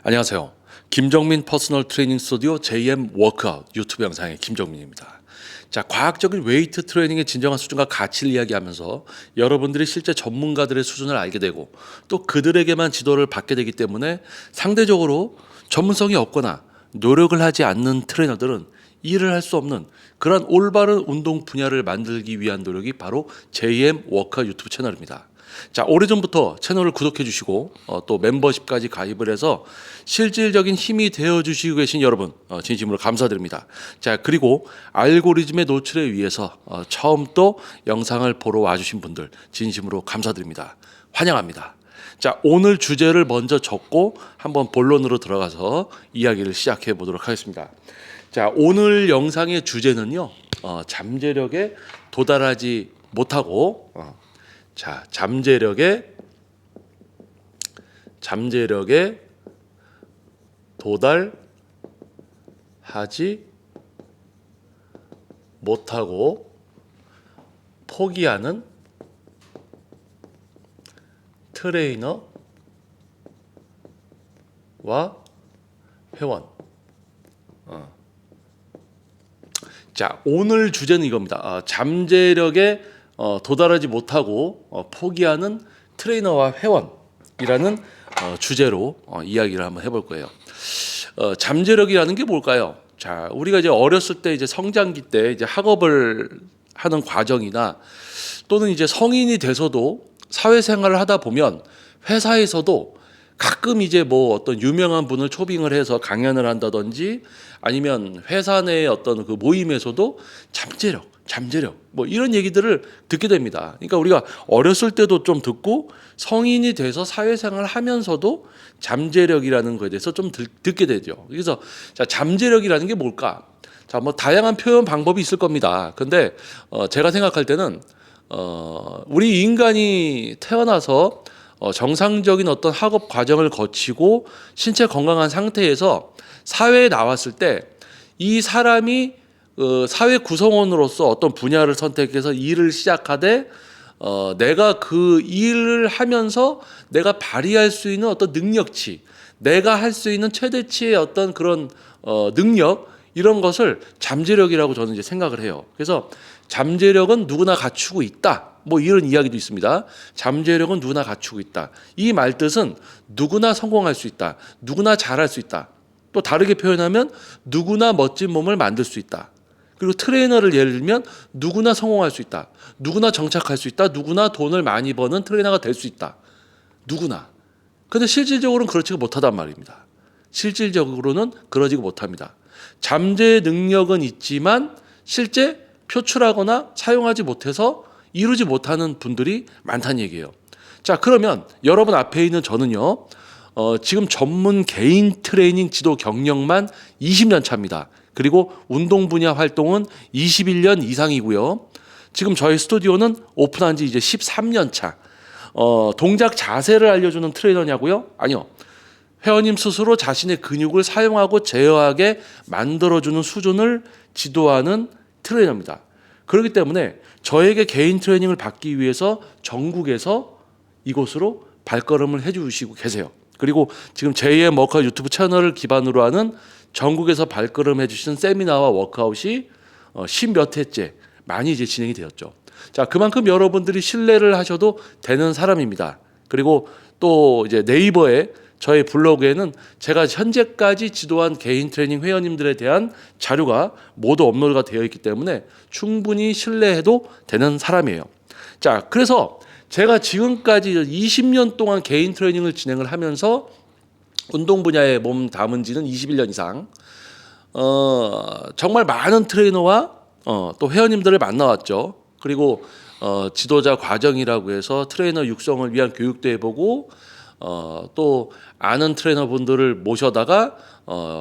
안녕하세요. 김정민 퍼스널 트레이닝 스튜디오 JM 워크아웃 유튜브 영상의 김정민입니다. 자, 과학적인 웨이트 트레이닝의 진정한 수준과 가치를 이야기하면서 여러분들이 실제 전문가들의 수준을 알게 되고 또 그들에게만 지도를 받게 되기 때문에 상대적으로 전문성이 없거나 노력을 하지 않는 트레이너들은 일을 할 수 없는 그런 올바른 운동 분야를 만들기 위한 노력이 바로 JM 워크아웃 유튜브 채널입니다. 자, 오래전부터 채널을 구독해 주시고 또 멤버십까지 가입을 해서 실질적인 힘이 되어 주시고 계신 여러분 진심으로 감사드립니다. 자, 그리고 알고리즘의 노출에 의해서 처음 또 영상을 보러 와주신 분들 진심으로 감사드립니다. 환영합니다. 자, 오늘 주제를 먼저 적고 한번 본론으로 들어가서 이야기를 시작해 보도록 하겠습니다. 자, 오늘 영상의 주제는요, 잠재력에 도달하지 못하고 자, 잠재력에 도달하지 못하고 포기하는 트레이너와 회원. 자, 오늘 주제는 이겁니다. 잠재력에 도달하지 못하고 포기하는 트레이너와 회원이라는 주제로 이야기를 한번 해볼 거예요. 잠재력이라는 게 뭘까요? 자, 우리가 이제 어렸을 때 이제 성장기 때 이제 학업을 하는 과정이나 또는 이제 성인이 돼서도 사회생활을 하다 보면 회사에서도 가끔 이제 뭐 어떤 유명한 분을 초빙을 해서 강연을 한다든지 아니면 회사 내의 어떤 그 모임에서도 잠재력 뭐 이런 얘기들을 듣게 됩니다. 그러니까 우리가 어렸을 때도 좀 듣고 성인이 돼서 사회생활을 하면서도 잠재력이라는 것에 대해서 좀 듣게 되죠. 그래서 자, 잠재력이라는 게 뭘까? 자, 뭐 다양한 표현 방법이 있을 겁니다. 근데 제가 생각할 때는 우리 인간이 태어나서 정상적인 어떤 학업 과정을 거치고 신체 건강한 상태에서 사회에 나왔을 때 이 사람이 사회 구성원으로서 어떤 분야를 선택해서 일을 시작하되 내가 그 일을 하면서 내가 발휘할 수 있는 어떤 능력치, 내가 할 수 있는 최대치의 어떤 그런 능력 이런 것을 잠재력이라고 저는 이제 생각을 해요. 그래서 잠재력은 누구나 갖추고 있다. 뭐 이런 이야기도 있습니다. 잠재력은 누구나 갖추고 있다. 이 말뜻은 누구나 성공할 수 있다. 누구나 잘할 수 있다. 또 다르게 표현하면 누구나 멋진 몸을 만들 수 있다. 그리고 트레이너를 예를 들면 누구나 성공할 수 있다. 누구나 정착할 수 있다. 누구나 돈을 많이 버는 트레이너가 될 수 있다. 누구나. 근데 실질적으로는 그렇지가 못하단 말입니다. 실질적으로는 그러지가 못합니다. 잠재 능력은 있지만 실제 표출하거나 사용하지 못해서 이루지 못하는 분들이 많다는 얘기예요. 자, 그러면 여러분 앞에 있는 저는요, 지금 전문 개인 트레이닝 지도 경력만 20년 차입니다. 그리고 운동 분야 활동은 21년 이상이고요. 지금 저희 스튜디오는 오픈한 지 이제 13년 차. 동작 자세를 알려주는 트레이너냐고요? 아니요. 회원님 스스로 자신의 근육을 사용하고 제어하게 만들어주는 수준을 지도하는 트레이너입니다. 그렇기 때문에 저에게 개인 트레이닝을 받기 위해서 전국에서 이곳으로 발걸음을 해주시고 계세요. 그리고 지금 JM 워크아웃 유튜브 채널을 기반으로 하는 전국에서 발걸음해 주시는 세미나와 워크아웃이 10몇 회째 많이 이제 진행이 되었죠. 자, 그만큼 여러분들이 신뢰를 하셔도 되는 사람입니다. 그리고 또 이제 네이버에 저의 블로그에는 제가 현재까지 지도한 개인 트레이닝 회원님들에 대한 자료가 모두 업로드가 되어 있기 때문에 충분히 신뢰해도 되는 사람이에요. 자, 그래서 제가 지금까지 20년 동안 개인 트레이닝을 진행을 하면서 운동 분야에 몸 담은 지는 21년 이상 정말 많은 트레이너와 또 회원님들을 만나왔죠. 그리고 지도자 과정이라고 해서 트레이너 육성을 위한 교육도 해보고 또 아는 트레이너분들을 모셔다가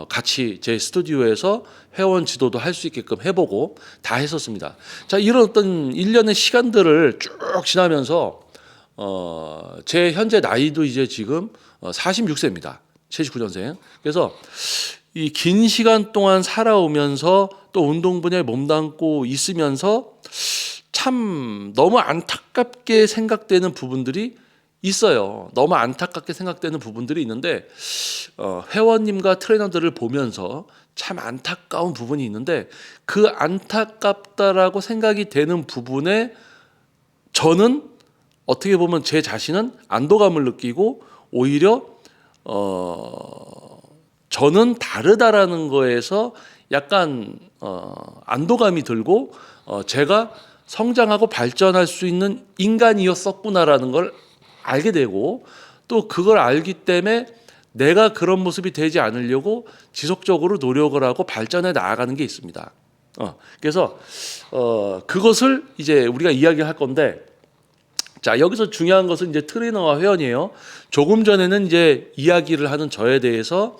같이 제 스튜디오에서 회원 지도도 할 수 있게끔 해보고 다 했었습니다. 자, 이런 어떤 일련의 시간들을 쭉 지나면서 제 현재 나이도 이제 지금 46세입니다. 79년생. 그래서 이 긴 시간 동안 살아오면서 또 운동 분야에 몸담고 있으면서 참 너무 안타깝게 생각되는 부분들이 있어요. 너무 안타깝게 생각되는 부분들이 있는데 회원님과 트레이너들을 보면서 참 안타까운 부분이 있는데 그 안타깝다라고 생각이 되는 부분에 저는 어떻게 보면 제 자신은 안도감을 느끼고 오히려 저는 다르다라는 거에서 약간 안도감이 들고 제가 성장하고 발전할 수 있는 인간이었었구나라는 걸 알게 되고 또 그걸 알기 때문에 내가 그런 모습이 되지 않으려고 지속적으로 노력을 하고 발전해 나아가는 게 있습니다. 그래서 그것을 이제 우리가 이야기할 건데 자 여기서 중요한 것은 이제 트레이너와 회원이에요. 조금 전에는 이제 이야기를 하는 저에 대해서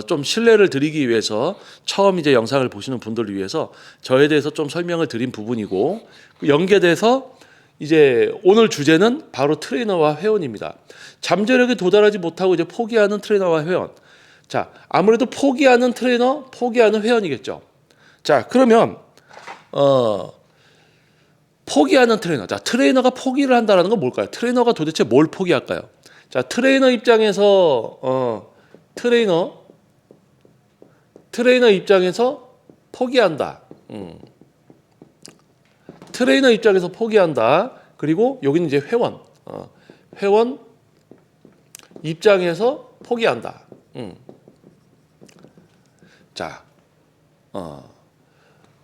좀 신뢰를 드리기 위해서 처음 이제 영상을 보시는 분들을 위해서 저에 대해서 좀 설명을 드린 부분이고 연계돼서 이제 오늘 주제는 바로 트레이너와 회원입니다. 잠재력에 도달하지 못하고 이제 포기하는 트레이너와 회원. 자 아무래도 포기하는 트레이너, 포기하는 회원이겠죠. 자 그러면 포기하는 트레이너. 자, 트레이너가 포기를 한다는 건 뭘까요? 트레이너가 도대체 뭘 포기할까요? 자, 트레이너 입장에서 트레이너 입장에서 포기한다. 트레이너 입장에서 포기한다. 그리고 여기는 이제 회원. 회원 입장에서 포기한다. 자,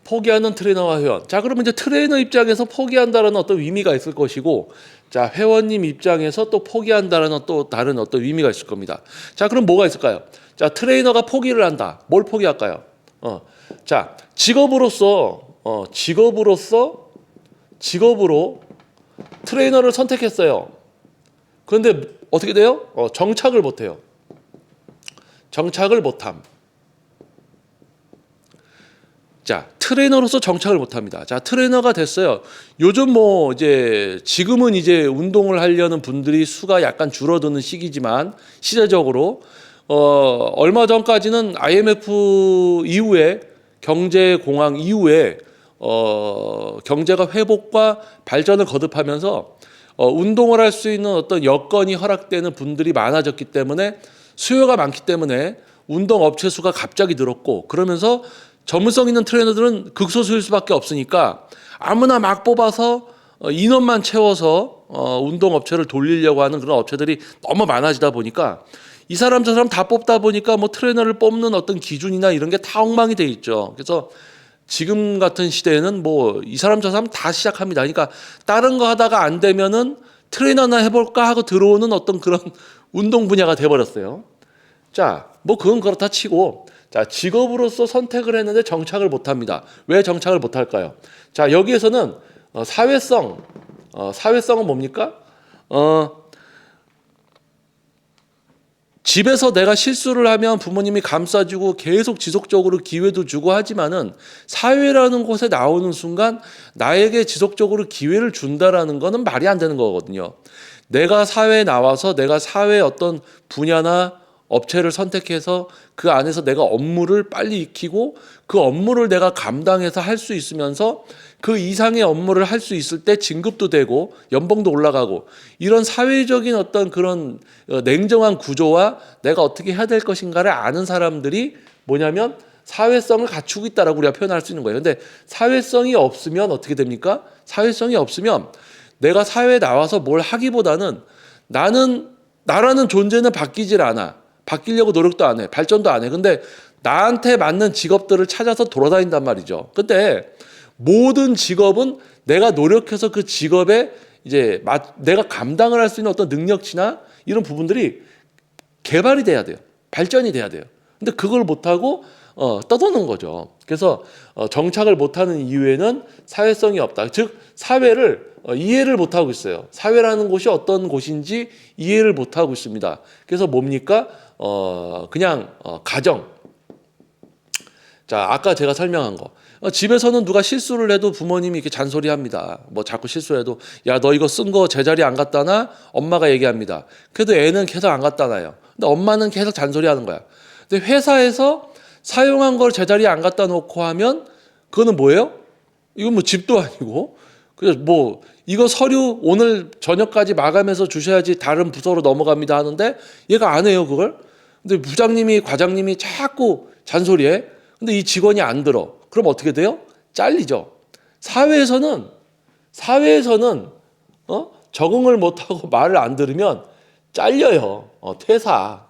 포기하는 트레이너와 회원. 자, 그러면 이제 트레이너 입장에서 포기한다라는 어떤 의미가 있을 것이고, 자, 회원님 입장에서 또 포기한다라는 또 다른 어떤 의미가 있을 겁니다. 자, 그럼 뭐가 있을까요? 자, 트레이너가 포기를 한다. 뭘 포기할까요? 자, 직업으로 트레이너를 선택했어요. 그런데 어떻게 돼요? 정착을 못해요. 정착을 못함. 자, 트레이너로서 정착을 못합니다. 자, 트레이너가 됐어요. 요즘 뭐 이제 지금은 이제 운동을 하려는 분들이 수가 약간 줄어드는 시기지만 시대적으로 얼마 전까지는 IMF 이후에 경제 공황 이후에 경제가 회복과 발전을 거듭하면서 운동을 할 수 있는 어떤 여건이 허락되는 분들이 많아졌기 때문에 수요가 많기 때문에 운동 업체 수가 갑자기 늘었고 그러면서 전문성 있는 트레이너들은 극소수일 수밖에 없으니까 아무나 막 뽑아서 인원만 채워서 운동 업체를 돌리려고 하는 그런 업체들이 너무 많아지다 보니까 이 사람 저 사람 다 뽑다 보니까 뭐 트레이너를 뽑는 어떤 기준이나 이런 게 다 엉망이 돼 있죠. 그래서 지금 같은 시대에는 뭐 이 사람 저 사람 다 시작합니다. 그러니까 다른 거 하다가 안 되면은 트레이너나 해볼까 하고 들어오는 어떤 그런 운동 분야가 돼버렸어요. 자, 뭐 그건 그렇다 치고 자, 직업으로서 선택을 했는데 정착을 못합니다. 왜 정착을 못할까요? 자, 여기에서는 사회성은 뭡니까? 집에서 내가 실수를 하면 부모님이 감싸주고 계속 지속적으로 기회도 주고 하지만은 사회라는 곳에 나오는 순간 나에게 지속적으로 기회를 준다라는 거는 말이 안 되는 거거든요. 내가 사회에 나와서 내가 사회의 어떤 분야나 업체를 선택해서 그 안에서 내가 업무를 빨리 익히고 그 업무를 내가 감당해서 할 수 있으면서 그 이상의 업무를 할 수 있을 때 진급도 되고 연봉도 올라가고 이런 사회적인 어떤 그런 냉정한 구조와 내가 어떻게 해야 될 것인가를 아는 사람들이 뭐냐면 사회성을 갖추고 있다라고 우리가 표현할 수 있는 거예요. 근데 사회성이 없으면 어떻게 됩니까? 사회성이 없으면 내가 사회에 나와서 뭘 하기보다는 나라는 존재는 바뀌질 않아. 바뀌려고 노력도 안 해. 발전도 안 해. 근데 나한테 맞는 직업들을 찾아서 돌아다닌단 말이죠. 근데 모든 직업은 내가 노력해서 그 직업에 이제 내가 감당을 할 수 있는 어떤 능력치나 이런 부분들이 개발이 돼야 돼요. 발전이 돼야 돼요. 근데 그걸 못하고 떠도는 거죠. 그래서 정착을 못하는 이유에는 사회성이 없다. 즉 사회를 이해를 못하고 있어요. 사회라는 곳이 어떤 곳인지 이해를 못하고 있습니다. 그래서 뭡니까? 그냥 가정. 자, 아까 제가 설명한 거. 집에서는 누가 실수를 해도 부모님이 이렇게 잔소리합니다. 뭐 자꾸 실수해도 야, 너 이거 쓴 거 제자리에 안 갖다 놔? 엄마가 얘기합니다. 그래도 애는 계속 안 갖다 놔요. 근데 엄마는 계속 잔소리하는 거야. 근데 회사에서 사용한 걸 제자리에 안 갖다 놓고 하면 그거는 뭐예요? 이건 뭐 집도 아니고 그래서 뭐 이거 서류 오늘 저녁까지 마감해서 주셔야지 다른 부서로 넘어갑니다 하는데 얘가 안 해요 그걸. 근데 부장님이 과장님이 자꾸 잔소리해. 근데 이 직원이 안 들어. 그럼 어떻게 돼요? 잘리죠. 사회에서는 적응을 못하고 말을 안 들으면 잘려요. 퇴사.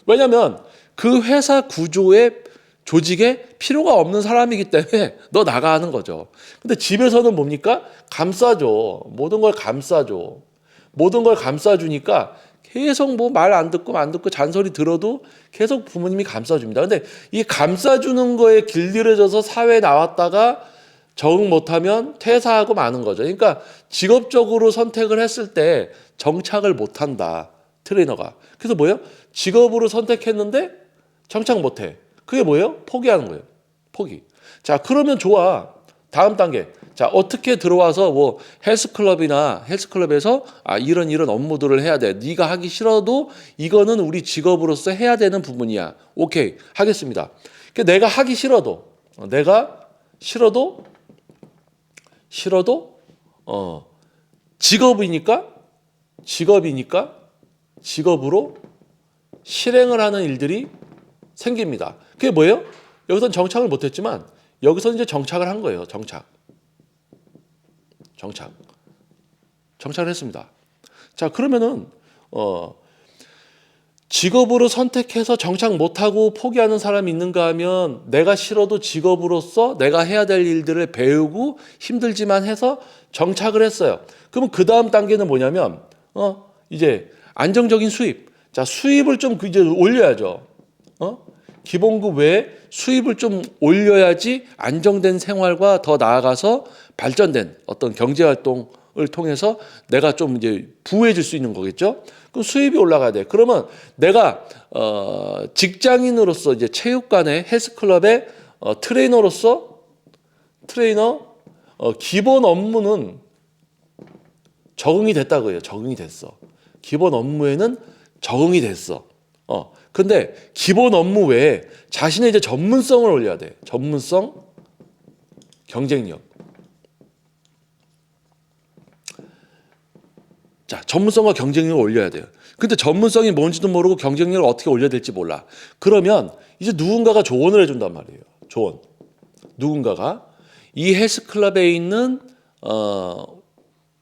왜냐하면 그 회사 구조에 조직에 필요가 없는 사람이기 때문에 너 나가 하는 거죠. 근데 집에서는 뭡니까? 감싸줘. 모든 걸 감싸줘. 모든 걸 감싸주니까 계속 뭐 말 안 듣고 잔소리 들어도 계속 부모님이 감싸줍니다. 근데 이 감싸주는 거에 길들여져서 사회에 나왔다가 적응 못하면 퇴사하고 마는 거죠. 그러니까 직업적으로 선택을 했을 때 정착을 못한다. 트레이너가. 그래서 뭐예요? 직업으로 선택했는데 정착 못해. 그게 뭐예요? 포기하는 거예요. 포기. 자, 그러면 좋아. 다음 단계. 자, 어떻게 들어와서 뭐 헬스클럽에서 이런 업무들을 해야 돼. 네가 하기 싫어도 이거는 우리 직업으로서 해야 되는 부분이야. 오케이. 하겠습니다. 그러니까 내가 하기 싫어도 직업으로 실행을 하는 일들이 생깁니다. 그게 뭐예요? 여기서는 정착을 못했지만 여기서 이제 정착을 한 거예요. 정착을 했습니다. 자, 그러면은 직업으로 선택해서 정착 못하고 포기하는 사람이 있는가 하면 내가 싫어도 직업으로서 내가 해야 될 일들을 배우고 힘들지만 해서 정착을 했어요. 그러면 그 다음 단계는 뭐냐면 이제 안정적인 수입. 자, 수입을 좀 이제 올려야죠. 기본급 외에 수입을 좀 올려야지 안정된 생활과 더 나아가서 발전된 어떤 경제 활동을 통해서 내가 좀 이제 부유해질 수 있는 거겠죠. 그럼 수입이 올라가야 돼. 그러면 내가 직장인으로서 이제 체육관의 헬스클럽의 트레이너 기본 업무는 적응이 됐다고요. 적응이 됐어. 기본 업무에는 적응이 됐어. 근데 기본 업무 외에 자신의 이제 전문성을 올려야 돼. 전문성, 경쟁력. 자, 전문성과 경쟁력을 올려야 돼요. 근데 전문성이 뭔지도 모르고 경쟁력을 어떻게 올려야 될지 몰라. 그러면 이제 누군가가 조언을 해준단 말이에요. 조언. 누군가가 이 헬스클럽에 있는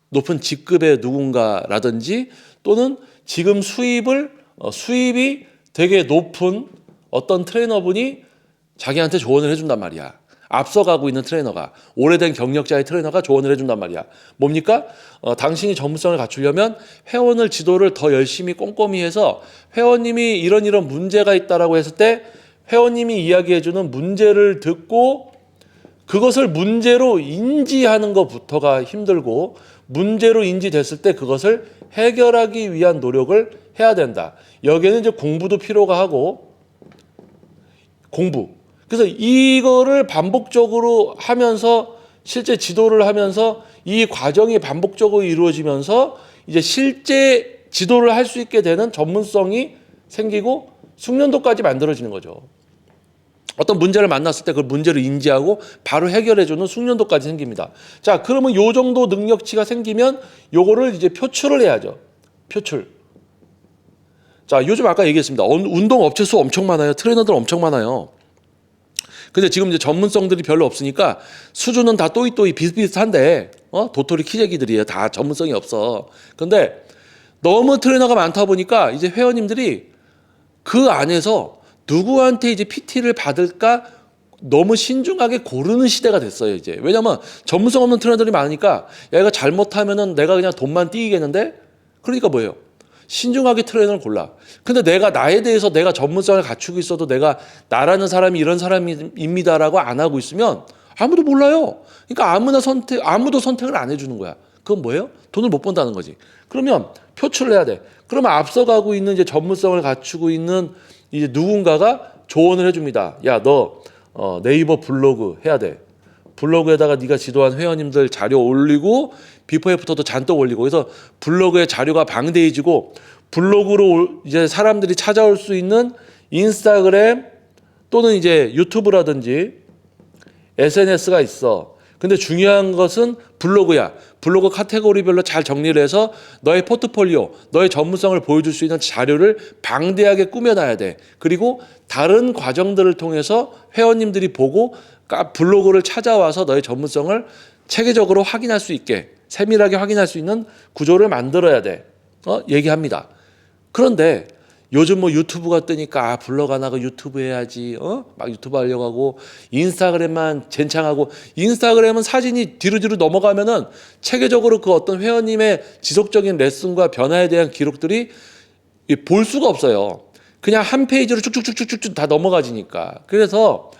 높은 직급의 누군가라든지 또는 지금 수입이 되게 높은 어떤 트레이너분이 자기한테 조언을 해준단 말이야. 앞서가고 있는 트레이너가, 오래된 경력자의 트레이너가 조언을 해준단 말이야. 뭡니까? 당신이 전문성을 갖추려면 회원을 지도를 더 열심히 꼼꼼히 해서 회원님이 이런 문제가 있다라고 했을 때 회원님이 이야기해주는 문제를 듣고 그것을 문제로 인지하는 것부터가 힘들고 문제로 인지됐을 때 그것을 해결하기 위한 노력을 해야 된다. 여기에는 이제 공부도 필요가 하고 공부. 그래서 이거를 반복적으로 하면서 실제 지도를 하면서 이 과정이 반복적으로 이루어지면서 이제 실제 지도를 할 수 있게 되는 전문성이 생기고 숙련도까지 만들어지는 거죠. 어떤 문제를 만났을 때 그 문제를 인지하고 바로 해결해주는 숙련도까지 생깁니다. 자, 그러면 요 정도 능력치가 생기면 요거를 이제 표출을 해야죠. 표출. 자, 요즘 아까 얘기했습니다. 운동 업체 수 엄청 많아요. 트레이너들 엄청 많아요. 근데 지금 이제 전문성들이 별로 없으니까 수준은 다 또이또이 비슷비슷한데 도토리 키재기들이에요. 다 전문성이 없어. 근데 너무 트레이너가 많다 보니까 이제 회원님들이 그 안에서 누구한테 이제 PT를 받을까 너무 신중하게 고르는 시대가 됐어요, 이제. 왜냐면 전문성 없는 트레이너들이 많으니까 야, 이거 잘못하면은 내가 그냥 돈만 띄이겠는데? 그러니까 뭐예요? 신중하게 트레이너를 골라. 근데 내가 나에 대해서 내가 전문성을 갖추고 있어도 내가 나라는 사람이 이런 사람입니다라고 안 하고 있으면 아무도 몰라요. 그러니까 아무도 선택을 안 해주는 거야. 그건 뭐예요? 돈을 못 번다는 거지. 그러면 표출을 해야 돼. 그러면 앞서가고 있는 이제 전문성을 갖추고 있는 이제 누군가가 조언을 해줍니다. 야, 너 네이버 블로그 해야 돼. 블로그에다가 네가 지도한 회원님들 자료 올리고 비포 애프터도 잔뜩 올리고 그래서 블로그의 자료가 방대해지고 블로그로 이제 사람들이 찾아올 수 있는 인스타그램 또는 이제 유튜브라든지 SNS가 있어. 근데 중요한 것은 블로그야. 블로그 카테고리별로 잘 정리를 해서 너의 포트폴리오, 너의 전문성을 보여줄 수 있는 자료를 방대하게 꾸며놔야 돼. 그리고 다른 과정들을 통해서 회원님들이 보고 블로그를 찾아와서 너의 전문성을 체계적으로 확인할 수 있게, 세밀하게 확인할 수 있는 구조를 만들어야 돼. 얘기합니다. 그런데 요즘 뭐 유튜브가 뜨니까 블로그 안 하고 유튜브 해야지. 막 유튜브 하려고 하고 인스타그램만 젠창하고, 인스타그램은 사진이 뒤로 넘어가면은 체계적으로 그 어떤 회원님의 지속적인 레슨과 변화에 대한 기록들이 볼 수가 없어요. 그냥 한 페이지로 쭉쭉쭉쭉쭉 다 넘어가지니까. 그래서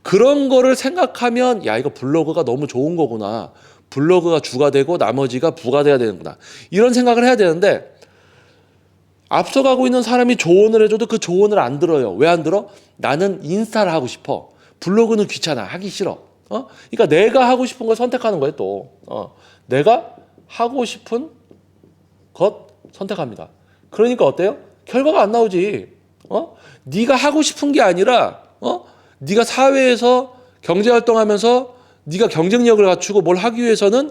그런 거를 생각하면 야, 이거 블로그가 너무 좋은 거구나. 블로그가 주가 되고 나머지가 부가 돼야 되는구나. 이런 생각을 해야 되는데, 앞서가고 있는 사람이 조언을 해줘도 그 조언을 안 들어요. 왜 안 들어? 나는 인스타를 하고 싶어. 블로그는 귀찮아. 하기 싫어. 그러니까 내가 하고 싶은 걸 선택하는 거예요, 또. 내가 하고 싶은 것 선택합니다. 그러니까 어때요? 결과가 안 나오지. 네가 하고 싶은 게 아니라, 네가 사회에서 경제활동하면서 네가 경쟁력을 갖추고 뭘 하기 위해서는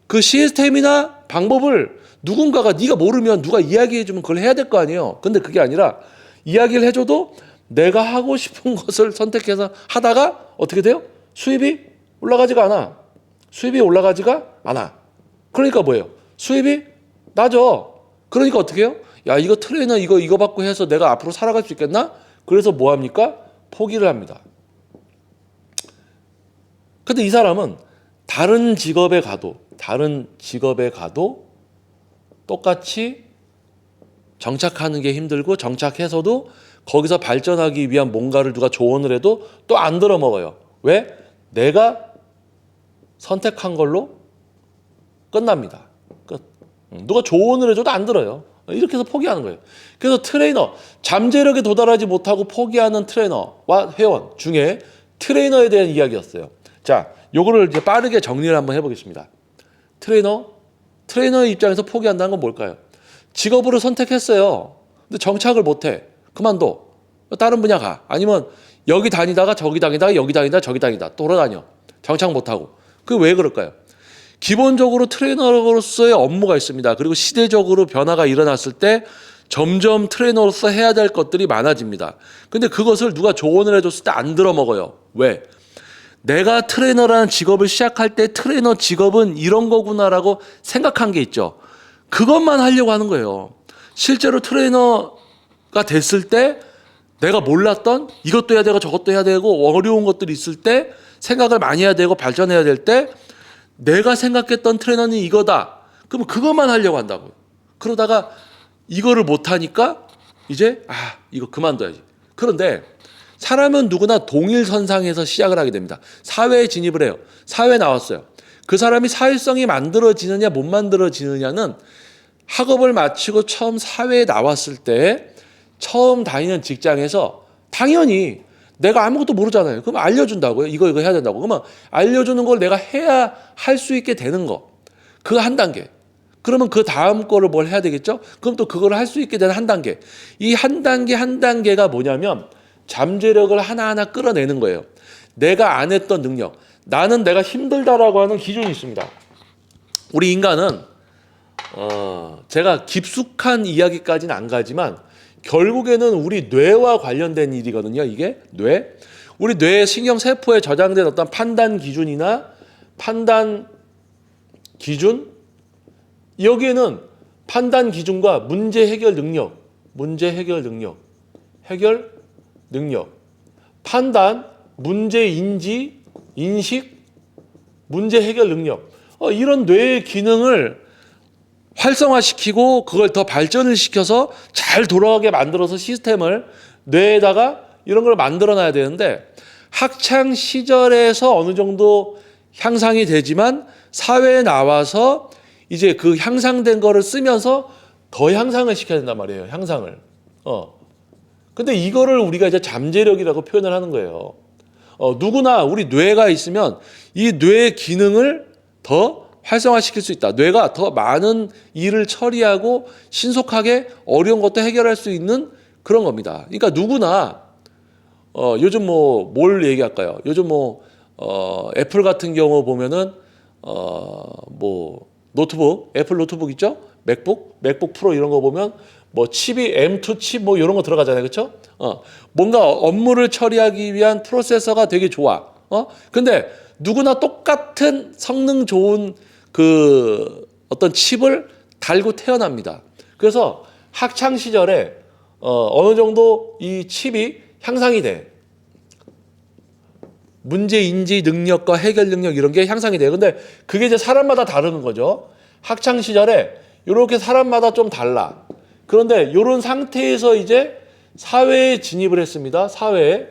그 시스템이나 방법을 누군가가, 네가 모르면 누가 이야기해주면 그걸 해야 될 거 아니에요. 근데 그게 아니라 이야기를 해줘도 내가 하고 싶은 것을 선택해서 하다가 어떻게 돼요? 수입이 올라가지가 않아. 수입이 올라가지가 않아. 그러니까 뭐예요? 수입이 낮아. 그러니까 어떻게 해요? 야, 이거 트레이너 이거 받고 해서 내가 앞으로 살아갈 수 있겠나? 그래서 뭐 합니까? 포기를 합니다. 근데 이 사람은 다른 직업에 가도 똑같이 정착하는 게 힘들고, 정착해서도 거기서 발전하기 위한 뭔가를 누가 조언을 해도 또 안 들어먹어요. 왜? 내가 선택한 걸로 끝납니다. 끝. 누가 조언을 해줘도 안 들어요. 이렇게 해서 포기하는 거예요. 그래서 트레이너, 잠재력에 도달하지 못하고 포기하는 트레이너와 회원 중에 트레이너에 대한 이야기였어요. 자, 요거를 이제 빠르게 정리를 한번 해보겠습니다. 트레이너의 입장에서 포기한다는 건 뭘까요? 직업으로 선택했어요. 근데 정착을 못해. 그만둬. 다른 분야 가. 아니면 여기 다니다가 저기 다니다가 여기 다니다 저기 다니다 돌아다녀. 정착 못하고. 그게 왜 그럴까요? 기본적으로 트레이너로서의 업무가 있습니다. 그리고 시대적으로 변화가 일어났을 때 점점 트레이너로서 해야 될 것들이 많아집니다. 근데 그것을 누가 조언을 해줬을 때 안 들어먹어요. 왜? 내가 트레이너라는 직업을 시작할 때 트레이너 직업은 이런 거구나라고 생각한 게 있죠. 그것만 하려고 하는 거예요. 실제로 트레이너가 됐을 때 내가 몰랐던 이것도 해야 되고 저것도 해야 되고 어려운 것들이 있을 때 생각을 많이 해야 되고 발전해야 될 때 내가 생각했던 트레이너는 이거다. 그러면 그것만 하려고 한다고요. 그러다가 이거를 못하니까 이제 이거 그만둬야지. 그런데 사람은 누구나 동일선상에서 시작을 하게 됩니다. 사회에 진입을 해요. 사회에 나왔어요. 그 사람이 사회성이 만들어지느냐 못 만들어지느냐는 학업을 마치고 처음 사회에 나왔을 때 처음 다니는 직장에서 당연히 내가 아무것도 모르잖아요. 그럼 알려준다고요. 이거 해야 된다고. 그러면 알려주는 걸 내가 해야 할 수 있게 되는 거. 그 한 단계. 그러면 그 다음 거를 뭘 해야 되겠죠? 그럼 또 그걸 할 수 있게 되는 한 단계. 이 한 단계 한 단계가 뭐냐면 잠재력을 하나하나 끌어내는 거예요. 내가 안 했던 능력. 나는 내가 힘들다라고 하는 기준이 있습니다. 우리 인간은 제가 깊숙한 이야기까지는 안 가지만 결국에는 우리 뇌와 관련된 일이거든요. 이게 뇌. 우리 뇌의 신경세포에 저장된 어떤 판단 기준이나 판단 기준, 여기에는 판단 기준과 문제 해결 능력, 판단, 문제 인지, 인식, 문제 해결 능력, 이런 뇌의 기능을 활성화시키고 그걸 더 발전을 시켜서 잘 돌아가게 만들어서 시스템을 뇌에다가 이런 걸 만들어 놔야 되는데, 학창 시절에서 어느 정도 향상이 되지만 사회에 나와서 이제 그 향상된 거를 쓰면서 더 향상을 시켜야 된단 말이에요. 향상을. 근데 이거를 우리가 이제 잠재력이라고 표현을 하는 거예요. 누구나 우리 뇌가 있으면 이 뇌의 기능을 더 활성화시킬 수 있다. 뇌가 더 많은 일을 처리하고 신속하게 어려운 것도 해결할 수 있는 그런 겁니다. 그러니까 누구나 요즘 뭘 얘기할까요? 요즘 애플 같은 경우 보면은 뭐 노트북, 애플 노트북 있죠? 맥북 프로 이런 거 보면 뭐 칩이 M2 칩 뭐 이런 거 들어가잖아요. 그렇죠? 뭔가 업무를 처리하기 위한 프로세서가 되게 좋아. 근데 누구나 똑같은 성능 좋은 그 어떤 칩을 달고 태어납니다. 그래서 학창 시절에 어느 정도 이 칩이 향상이 돼. 문제 인지 능력과 해결 능력 이런 게 향상이 돼요. 근데 그게 이제 사람마다 다르는 거죠. 학창 시절에 이렇게 사람마다 좀 달라. 그런데 이런 상태에서 이제 사회에 진입을 했습니다. 사회에.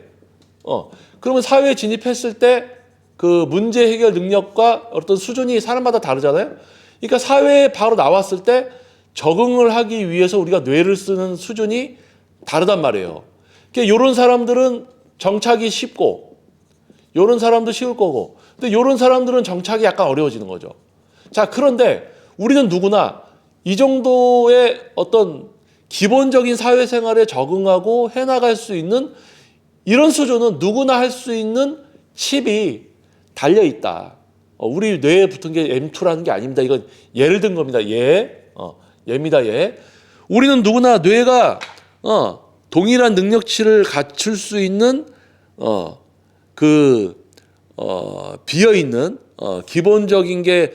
그러면 사회에 진입했을 때 그 문제 해결 능력과 어떤 수준이 사람마다 다르잖아요. 그러니까 사회에 바로 나왔을 때 적응을 하기 위해서 우리가 뇌를 쓰는 수준이 다르단 말이에요. 그러니까 이런 사람들은 정착이 쉽고 이런 사람도 쉬울 거고 근데 이런 사람들은 정착이 약간 어려워지는 거죠. 자, 그런데 우리는 누구나 이 정도의 어떤 기본적인 사회생활에 적응하고 해나갈 수 있는 이런 수준은 누구나 할 수 있는 칩이 달려있다. 우리 뇌에 붙은 게 M2라는 게 아닙니다. 이건 예를 든 겁니다. 예입니다. 예. 우리는 누구나 뇌가 동일한 능력치를 갖출 수 있는 비어있는 기본적인 게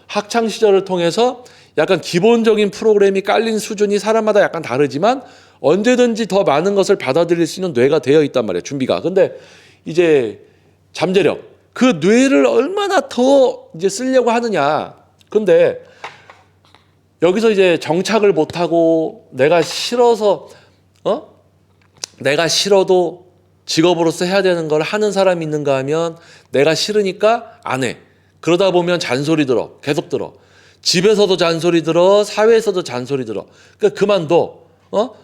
학창 시절을 통해서 약간 기본적인 프로그램이 깔린 수준이 사람마다 약간 다르지만 언제든지 더 많은 것을 받아들일 수 있는 뇌가 되어 있단 말이에요. 준비가. 근데 이제 잠재력. 그 뇌를 얼마나 더 이제 쓰려고 하느냐. 근데 여기서 이제 정착을 못하고 내가 싫어서 내가 싫어도 직업으로서 해야 되는 걸 하는 사람이 있는가 하면 내가 싫으니까 안 해. 그러다 보면 잔소리 들어. 계속 들어. 집에서도 잔소리 들어. 사회에서도 잔소리 들어. 그러니까 그만둬.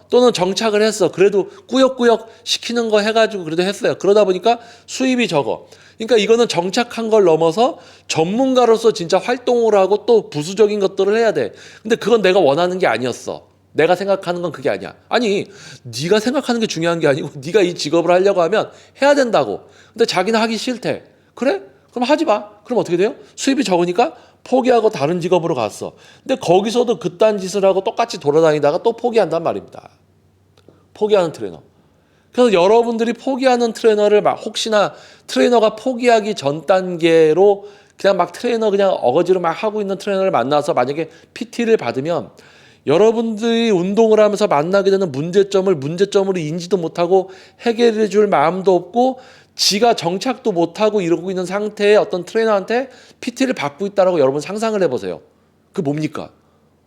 또는 정착을 했어. 그래도 꾸역꾸역 시키는 거 해가지고 그래도 했어요. 그러다 보니까 수입이 적어. 그러니까 이거는 정착한 걸 넘어서 전문가로서 진짜 활동을 하고 또 부수적인 것들을 해야 돼. 근데 그건 내가 원하는 게 아니었어. 내가 생각하는 건 그게 아니야. 아니, 네가 생각하는 게 중요한 게 아니고 네가 이 직업을 하려고 하면 해야 된다고. 근데 자기는 하기 싫대. 그래? 그럼 하지 마. 그럼 어떻게 돼요? 수입이 적으니까 포기하고 다른 직업으로 갔어. 근데 거기서도 그딴 짓을 하고 똑같이 돌아다니다가 또 포기한단 말입니다. 포기하는 트레이너. 그래서 여러분들이 포기하는 트레이너를 막 혹시나 트레이너가 포기하기 전 단계로 그냥 막 트레이너 그냥 어거지로 막 하고 있는 트레이너를 만나서 만약에 PT를 받으면 여러분들이 운동을 하면서 만나게 되는 문제점으로 인지도 못하고 해결해 줄 마음도 없고 지가 정착도 못하고 이러고 있는 상태의 어떤 트레이너한테 PT를 받고 있다라고 여러분 상상을 해보세요. 그게 뭡니까?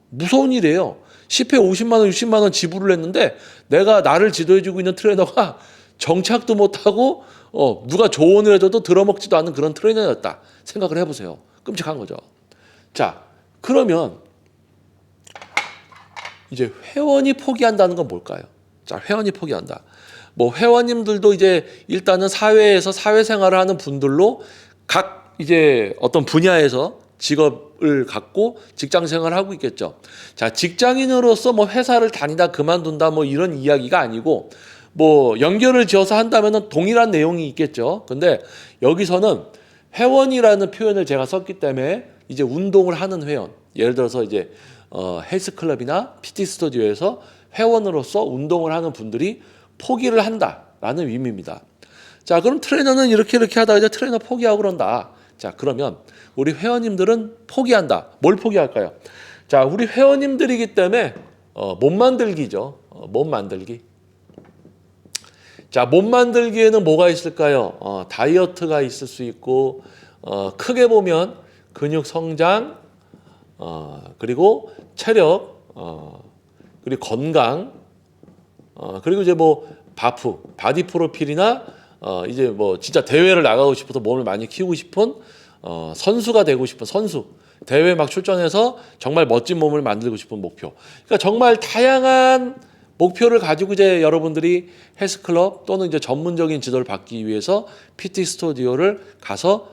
무서운 일이에요. 10회 50만 원, 60만 원 지불을 했는데 내가 나를 지도해주고 있는 트레이너가 정착도 못하고 누가 조언을 해줘도 들어먹지도 않는 그런 트레이너였다. 생각을 해보세요. 끔찍한 거죠. 자, 그러면 이제 회원이 포기한다는 건 뭘까요? 자, 회원이 포기한다. 뭐 회원님들도 이제 일단은 사회에서 사회생활을 하는 분들로 각 이제 어떤 분야에서 직업을 갖고 직장 생활을 하고 있겠죠. 자, 직장인으로서 뭐 회사를 다니다 그만둔다 뭐 이런 이야기가 아니고 뭐 연결을 지어서 한다면은 동일한 내용이 있겠죠. 근데 여기서는 회원이라는 표현을 제가 썼기 때문에 이제 운동을 하는 회원, 예를 들어서 이제 헬스클럽이나 PT 스튜디오에서 회원으로서 운동을 하는 분들이 포기를 한다라는 의미입니다. 자, 그럼 트레이너는 이렇게 하다가 이제 트레이너 포기하고 그런다. 자, 그러면 우리 회원님들은 포기한다. 뭘 포기할까요? 자, 우리 회원님들이기 때문에 몸 만들기죠. 몸 만들기. 자, 몸 만들기에는 뭐가 있을까요? 다이어트가 있을 수 있고 크게 보면 근육 성장, 그리고 체력, 그리고 건강, 그리고 이제 뭐 바디 프로필이나 이제 뭐 진짜 대회를 나가고 싶어서 몸을 많이 키우고 싶은 선수가 되고 싶은 선수, 대회 막 출전해서 정말 멋진 몸을 만들고 싶은 목표. 그러니까 정말 다양한 목표를 가지고 이제 여러분들이 헬스클럽 또는 이제 전문적인 지도를 받기 위해서 PT 스튜디오를 가서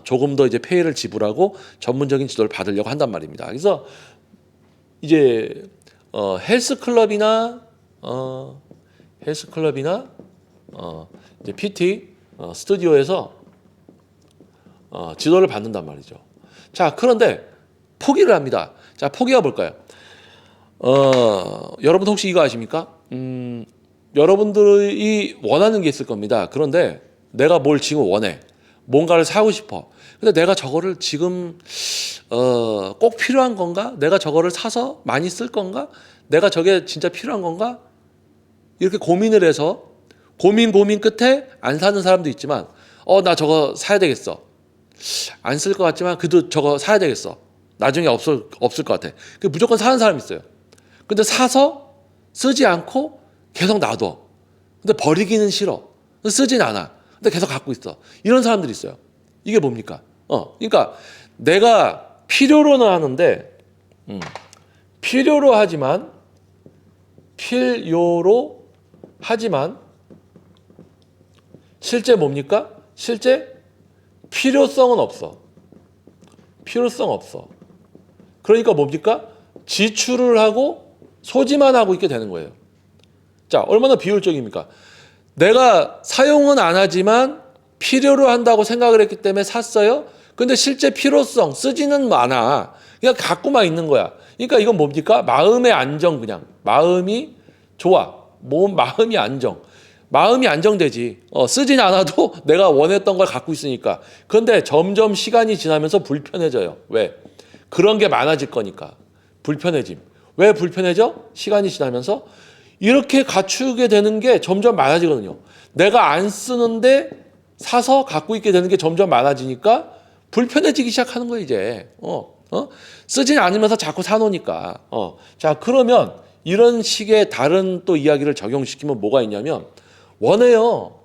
조금 더 이제 페이를 지불하고 전문적인 지도를 받으려고 한단 말입니다. 그래서 이제 헬스클럽이나 이제 PT 스튜디오에서 지도를 받는단 말이죠. 자, 그런데 포기를 합니다. 자, 포기가 뭘까요? 여러분 혹시 이거 아십니까? 여러분들이 원하는 게 있을 겁니다. 그런데 내가 뭘 지금 원해. 뭔가를 사고 싶어. 근데 내가 저거를 지금 꼭 필요한 건가? 내가 저거를 사서 많이 쓸 건가? 내가 저게 진짜 필요한 건가? 이렇게 고민을 해서 고민 끝에 안 사는 사람도 있지만 나 저거 사야 되겠어. 안 쓸 것 같지만 그래도 저거 사야 되겠어. 나중에 없을 것 같아. 무조건 사는 사람이 있어요. 근데 사서 쓰지 않고 계속 놔둬. 근데 버리기는 싫어. 쓰진 않아. 근데 계속 갖고 있어. 이런 사람들이 있어요. 이게 뭡니까? 그러니까 내가 필요로는 하는데 필요로 하지만 실제 뭡니까? 실제 필요성은 없어. 필요성 없어. 그러니까 뭡니까? 지출을 하고 소지만 하고 있게 되는 거예요. 자, 얼마나 비효율적입니까? 내가 사용은 안 하지만 필요로 한다고 생각을 했기 때문에 샀어요. 근데 실제 필요성 쓰지는 않아. 그냥 갖고만 있는 거야. 그러니까 이건 뭡니까? 마음의 안정. 그냥 마음이 좋아. 마음이 안정. 마음이 안정되지. 쓰진 않아도 내가 원했던 걸 갖고 있으니까. 그런데 점점 시간이 지나면서 불편해져요. 왜? 그런 게 많아질 거니까. 불편해짐. 왜 불편해져? 시간이 지나면서 이렇게 갖추게 되는 게 점점 많아지거든요. 내가 안 쓰는데 사서 갖고 있게 되는 게 점점 많아지니까 불편해지기 시작하는 거예요, 이제. 쓰진 않으면서 자꾸 사놓으니까. 자, 그러면 이런 식의 다른 또 이야기를 적용시키면 뭐가 있냐면 원해요.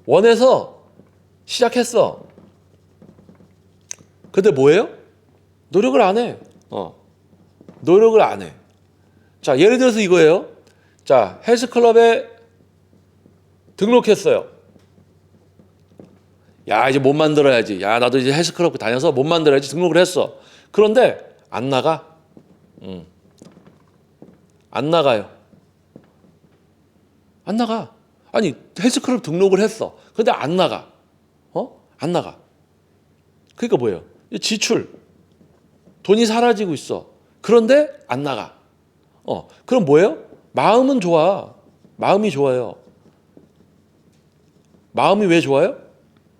원해서 시작했어. 근데 뭐예요? 노력을 안 해. 노력을 안 해. 자, 예를 들어서 이거예요. 자, 헬스클럽에 등록했어요. 야, 이제 몸 만들어야지. 야, 나도 이제 헬스클럽 다녀서 몸 만들어야지. 등록을 했어. 그런데 안 나가. 안 나가요. 안 나가. 아니, 헬스클럽 등록을 했어. 근데 안 나가. 안 나가. 그러니까 뭐예요? 지출. 돈이 사라지고 있어. 그런데 안 나가. 그럼 뭐예요? 마음은 좋아. 마음이 좋아요. 마음이 왜 좋아요?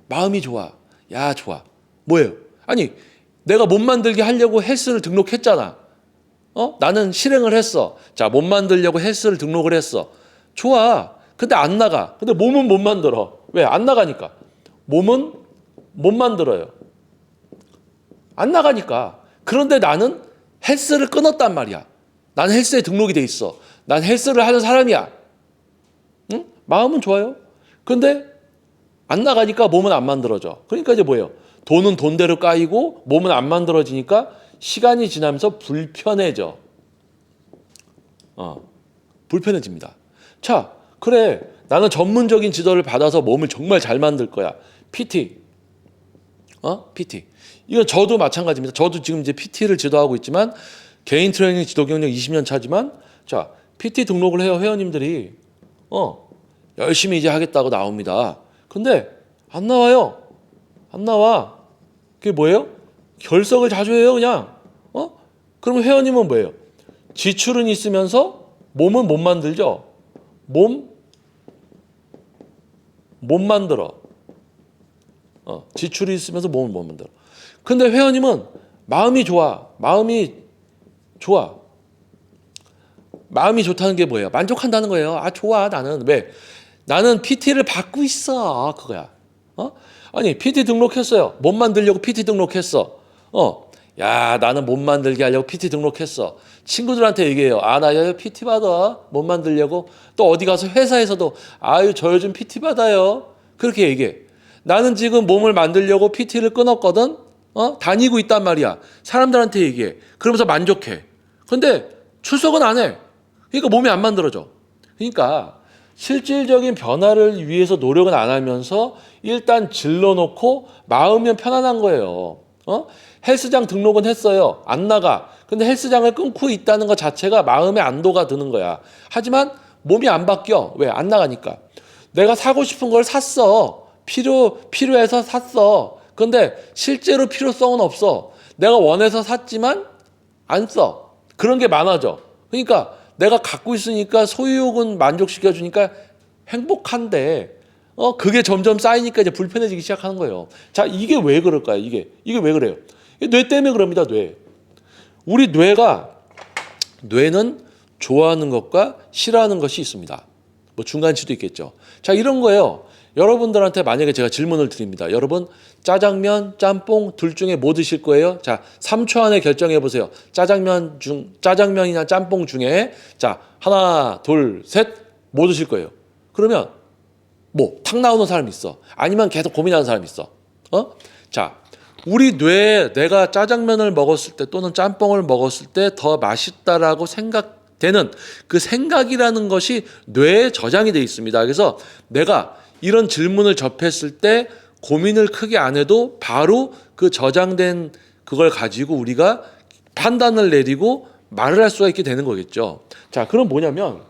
마음이 좋아. 야, 좋아. 뭐예요? 아니, 내가 몸 만들게 하려고 헬스를 등록했잖아. 나는 실행을 했어. 자, 몸 만들려고 헬스를 등록을 했어. 좋아. 근데 안 나가. 근데 몸은 못 만들어. 왜? 안 나가니까. 몸은 못 만들어요. 안 나가니까. 그런데 나는 헬스를 끊었단 말이야. 난 헬스에 등록이 돼 있어. 난 헬스를 하는 사람이야. 응? 마음은 좋아요. 근데 안 나가니까 몸은 안 만들어져. 그러니까 이제 뭐예요? 돈은 돈대로 까이고 몸은 안 만들어지니까 시간이 지나면서 불편해져. 불편해집니다. 자, 그래. 나는 전문적인 지도를 받아서 몸을 정말 잘 만들 거야. PT. PT. 이건 저도 마찬가지입니다. 저도 지금 이제 PT를 지도하고 있지만 개인 트레이닝 지도 경력 20년 차지만 자, PT 등록을 해요. 회원님들이. 열심히 이제 하겠다고 나옵니다. 근데 안 나와요. 안 나와. 그게 뭐예요? 결석을 자주 해요, 그냥. 그럼 회원님은 뭐예요? 지출은 있으면서 몸은 못 만들죠. 못 만들어. 지출이 있으면서 몸을 못 만들어. 근데 회원님은 마음이 좋아. 마음이 좋다는 게 뭐예요? 만족한다는 거예요. 아, 좋아. 나는 왜? 나는 PT를 받고 있어. 그거야. 아니, PT 등록했어요. 몸 만들려고 PT 등록했어. 야, 나는 몸 만들게 하려고 PT 등록했어. 친구들한테 얘기해요. 아, 나 PT 받아. 몸 만들려고. 또 어디 가서 회사에서도 아유, 저 요즘 PT 받아요. 그렇게 얘기해. 나는 지금 몸을 만들려고 PT를 끊었거든. 다니고 있단 말이야. 사람들한테 얘기해. 그러면서 만족해. 근데 출석은 안 해. 그러니까 몸이 안 만들어져. 그러니까 실질적인 변화를 위해서 노력은 안 하면서 일단 질러놓고 마음은 편안한 거예요. 헬스장 등록은 했어요. 안 나가. 근데 헬스장을 끊고 있다는 것 자체가 마음의 안도가 드는 거야. 하지만 몸이 안 바뀌어. 왜? 안 나가니까. 내가 사고 싶은 걸 샀어. 필요해서 샀어. 근데 실제로 필요성은 없어. 내가 원해서 샀지만 안 써. 그런 게 많아져. 그러니까 내가 갖고 있으니까 소유욕은 만족시켜 주니까 행복한데 그게 점점 쌓이니까 이제 불편해지기 시작하는 거예요. 자, 이게 왜 그럴까요? 이게 왜 그래요? 뇌 때문에 그럽니다. 뇌. 우리 뇌는 좋아하는 것과 싫어하는 것이 있습니다. 뭐 중간치도 있겠죠. 자, 이런 거예요. 여러분들한테 만약에 제가 질문을 드립니다. 여러분 짜장면, 짬뽕 둘 중에 뭐 드실 거예요? 자, 3초 안에 결정해 보세요. 짜장면이나 짬뽕 중에 자, 하나, 둘, 셋, 뭐 드실 거예요? 그러면 뭐 탁 나오는 사람이 있어. 아니면 계속 고민하는 사람이 있어. 자, 우리 뇌에 내가 짜장면을 먹었을 때 또는 짬뽕을 먹었을 때 더 맛있다라고 생각되는 그 생각이라는 것이 뇌에 저장이 돼 있습니다. 그래서 내가 이런 질문을 접했을 때 고민을 크게 안 해도 바로 그 저장된 그걸 가지고 우리가 판단을 내리고 말을 할 수가 있게 되는 거겠죠. 자, 그럼 뭐냐면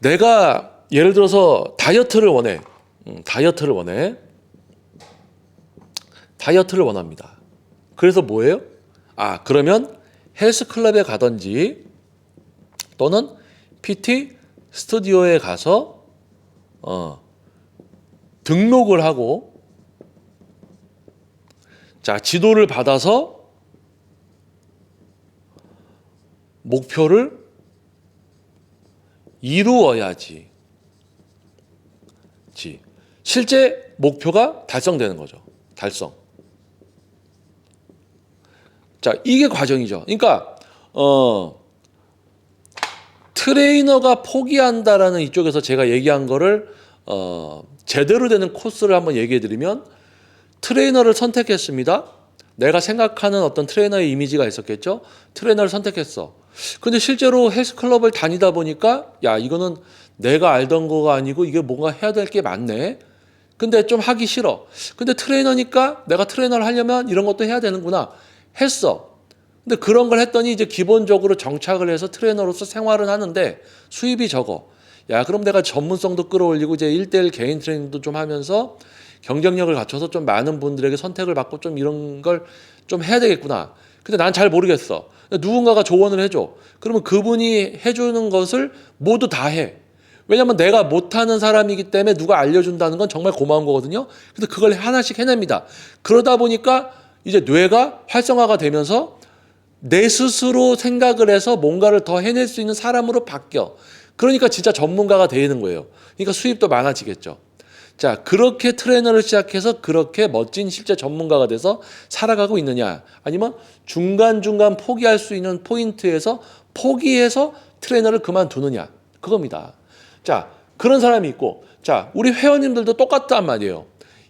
내가 예를 들어서 다이어트를 원해. 다이어트를 원합니다. 그래서 뭐예요? 그러면 헬스클럽에 가든지 또는 PT 스튜디오에 가서 등록을 하고 자, 지도를 받아서 목표를 이루어야지. 실제 목표가 달성되는 거죠. 달성. 자, 이게 과정이죠. 그러니까 트레이너가 포기한다라는 이쪽에서 제가 얘기한 거를 제대로 되는 코스를 한번 얘기해 드리면 트레이너를 선택했습니다. 내가 생각하는 어떤 트레이너의 이미지가 있었겠죠. 트레이너를 선택했어. 근데 실제로 헬스클럽을 다니다 보니까 야, 이거는 내가 알던 거가 아니고 이게 뭔가 해야 될 게 많네. 근데 좀 하기 싫어. 근데 트레이너니까 내가 트레이너를 하려면 이런 것도 해야 되는구나 했어. 근데 그런 걸 했더니 이제 기본적으로 정착을 해서 트레이너로서 생활은 하는데 수입이 적어. 야, 그럼 내가 전문성도 끌어올리고 이제 1대1 개인 트레이닝도 좀 하면서 경쟁력을 갖춰서 좀 많은 분들에게 선택을 받고 좀 이런 걸 좀 해야 되겠구나. 근데 난 잘 모르겠어. 누군가가 조언을 해줘. 그러면 그분이 해주는 것을 모두 다 해. 왜냐하면 내가 못하는 사람이기 때문에 누가 알려준다는 건 정말 고마운 거거든요. 그래서 그걸 하나씩 해냅니다. 그러다 보니까 이제 뇌가 활성화가 되면서 내 스스로 생각을 해서 뭔가를 더 해낼 수 있는 사람으로 바뀌어. 그러니까 진짜 전문가가 되는 거예요. 그러니까 수입도 많아지겠죠. 자, 그렇게 트레이너를 시작해서 그렇게 멋진 실제 전문가가 돼서 살아가고 있느냐, 아니면 중간중간 포기할 수 있는 포인트에서 포기해서 트레이너를 그만두느냐, 그겁니다. 자, 그런 사람이 있고, 자, 우리 회원님들도 똑같단 말이에요.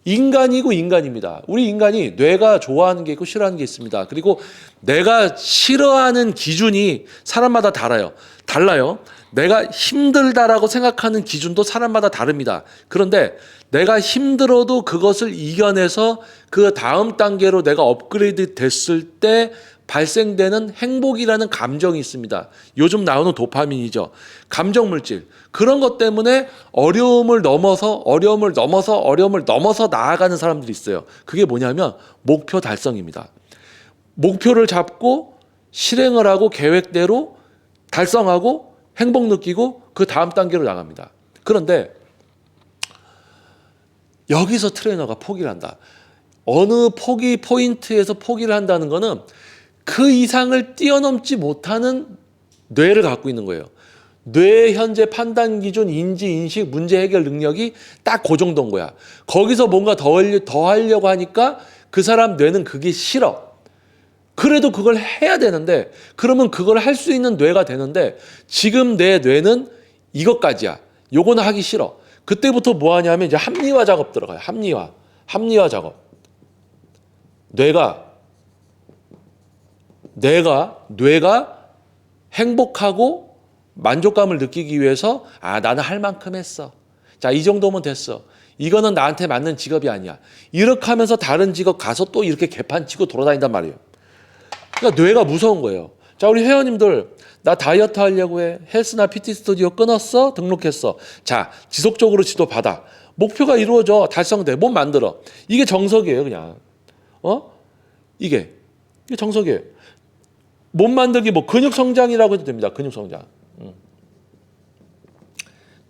인간이고 인간입니다. 우리 인간이 뇌가 좋아하는 게 있고 싫어하는 게 있습니다. 그리고 내가 싫어하는 기준이 사람마다 달라요. 내가 힘들다라고 생각하는 기준도 사람마다 다릅니다. 그런데 내가 힘들어도 그것을 이겨내서 그 다음 단계로 내가 업그레이드 됐을 때 발생되는 행복이라는 감정이 있습니다. 요즘 나오는 도파민이죠. 감정 물질. 그런 것 때문에 어려움을 넘어서 나아가는 사람들이 있어요. 그게 뭐냐면 목표 달성입니다. 목표를 잡고 실행을 하고 계획대로 달성하고 행복 느끼고 그 다음 단계로 나갑니다. 그런데 여기서 트레이너가 포기를 한다. 어느 포기 포인트에서 포기를 한다는 거는 그 이상을 뛰어넘지 못하는 뇌를 갖고 있는 거예요. 뇌의 현재 판단 기준, 인지, 인식, 문제 해결 능력이 딱 그 정도인 거야. 거기서 뭔가 더 하려고 하니까 그 사람 뇌는 그게 싫어. 그래도 그걸 해야 되는데, 그러면 그걸 할 수 있는 뇌가 되는데 지금 내 뇌는 이것까지야. 요거는 하기 싫어. 그때부터 뭐 하냐면 이제 합리화 작업 들어가요. 합리화 작업. 뇌가 행복하고 만족감을 느끼기 위해서 나는 할 만큼 했어. 자, 이 정도면 됐어. 이거는 나한테 맞는 직업이 아니야. 이렇게 하면서 다른 직업 가서 또 이렇게 개판 치고 돌아다닌단 말이에요. 그러니까 뇌가 무서운 거예요. 자, 우리 회원님들, 나 다이어트 하려고 해. 헬스나 PT 스튜디오 끊었어? 등록했어. 자, 지속적으로 지도 받아. 목표가 이루어져 달성돼 몸 만들어. 이게 정석이에요, 그냥. 이게 정석이에요. 몸 만들기 뭐 근육 성장이라고 해도 됩니다. 근육 성장.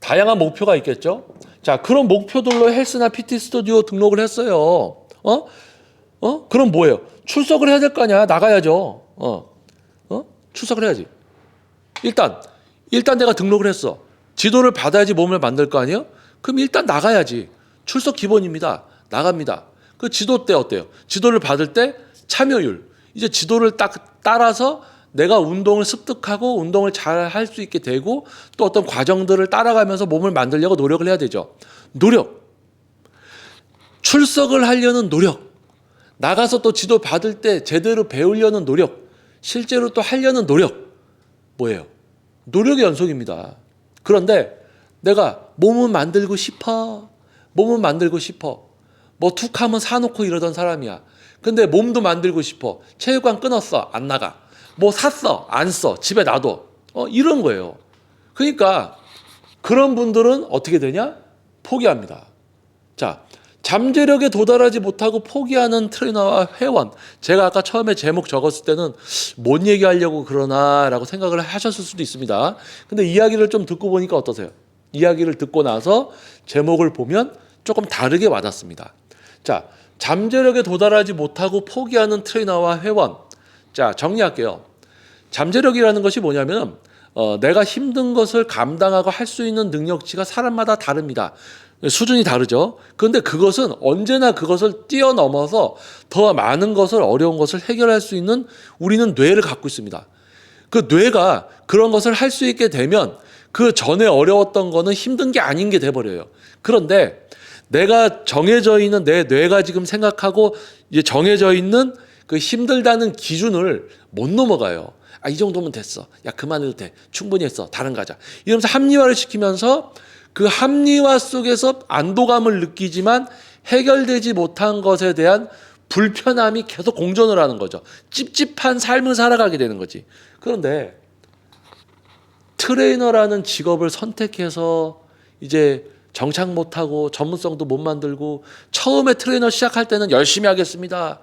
다양한 목표가 있겠죠. 자, 그런 목표들로 헬스나 PT 스튜디오 등록을 했어요. 그럼 뭐예요? 출석을 해야 될 거 아니야. 나가야죠. 출석을 해야지. 일단 내가 등록을 했어. 지도를 받아야지 몸을 만들 거 아니에요? 그럼 일단 나가야지. 출석 기본입니다. 나갑니다. 그 지도 때 어때요? 지도를 받을 때 참여율. 이제 지도를 딱 따라서 내가 운동을 습득하고 운동을 잘 할 수 있게 되고 또 어떤 과정들을 따라가면서 몸을 만들려고 노력을 해야 되죠. 노력. 출석을 하려는 노력. 나가서 또 지도 받을 때 제대로 배우려는 노력. 실제로 또 하려는 노력. 뭐예요? 노력의 연속입니다. 그런데 내가 몸은 만들고 싶어. 몸은 만들고 싶어. 뭐 툭 하면 사놓고 이러던 사람이야. 근데 몸도 만들고 싶어. 체육관 끊었어. 안 나가. 뭐 샀어. 안 써. 집에 놔둬. 이런 거예요. 그러니까 그런 분들은 어떻게 되냐? 포기합니다. 자, 잠재력에 도달하지 못하고 포기하는 트레이너와 회원. 제가 아까 처음에 제목 적었을 때는 뭔 얘기하려고 그러나라고 생각을 하셨을 수도 있습니다. 근데 이야기를 좀 듣고 보니까 어떠세요? 이야기를 듣고 나서 제목을 보면 조금 다르게 와닿습니다. 자, 잠재력에 도달하지 못하고 포기하는 트레이너와 회원. 자, 정리할게요. 잠재력이라는 것이 뭐냐면 내가 힘든 것을 감당하고 할 수 있는 능력치가 사람마다 다릅니다. 수준이 다르죠. 그런데 그것은 언제나 그것을 뛰어넘어서 더 많은 것을 어려운 것을 해결할 수 있는 우리는 뇌를 갖고 있습니다. 그 뇌가 그런 것을 할 수 있게 되면 그 전에 어려웠던 거는 힘든 게 아닌 게 돼버려요. 그런데 내가 정해져 있는 내 뇌가 지금 생각하고 이제 정해져 있는 그 힘들다는 기준을 못 넘어가요. 이 정도면 됐어. 야, 그만해도 돼. 충분히 했어. 다른 가자. 이러면서 합리화를 시키면서 그 합리화 속에서 안도감을 느끼지만 해결되지 못한 것에 대한 불편함이 계속 공존을 하는 거죠. 찝찝한 삶을 살아가게 되는 거지. 그런데 트레이너라는 직업을 선택해서 이제 정착 못하고 전문성도 못 만들고 처음에 트레이너 시작할 때는 열심히 하겠습니다.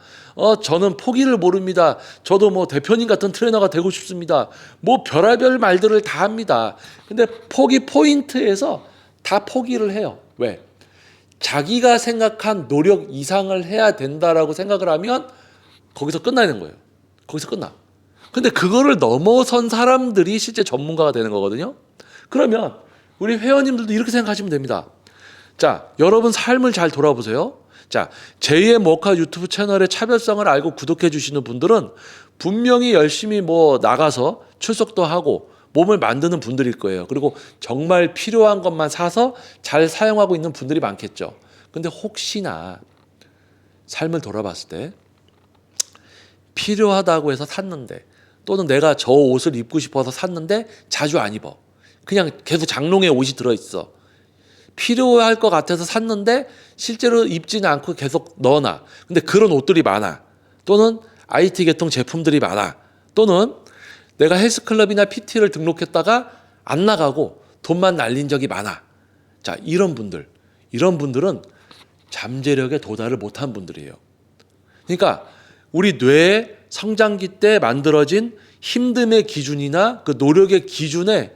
저는 포기를 모릅니다. 저도 뭐 대표님 같은 트레이너가 되고 싶습니다. 뭐 별의별 말들을 다 합니다. 근데 포기 포인트에서 다 포기를 해요. 왜? 자기가 생각한 노력 이상을 해야 된다라고 생각을 하면 거기서 끝나는 거예요. 거기서 끝나. 근데 그거를 넘어선 사람들이 실제 전문가가 되는 거거든요. 그러면 우리 회원님들도 이렇게 생각하시면 됩니다. 자, 여러분 삶을 잘 돌아보세요. 자, 제2의 모카 유튜브 채널의 차별성을 알고 구독해 주시는 분들은 분명히 열심히 뭐 나가서 출석도 하고 몸을 만드는 분들일 거예요. 그리고 정말 필요한 것만 사서 잘 사용하고 있는 분들이 많겠죠. 근데 혹시나 삶을 돌아봤을 때 필요하다고 해서 샀는데 또는 내가 저 옷을 입고 싶어서 샀는데 자주 안 입어. 그냥 계속 장롱에 옷이 들어있어. 필요할 것 같아서 샀는데 실제로 입지는 않고 계속 넣어놔. 근데 그런 옷들이 많아. 또는 IT 계통 제품들이 많아. 또는 내가 헬스클럽이나 PT를 등록했다가 안 나가고 돈만 날린 적이 많아. 자, 이런 분들은 잠재력에 도달을 못한 분들이에요. 그러니까 우리 뇌의 성장기 때 만들어진 힘듦의 기준이나 그 노력의 기준에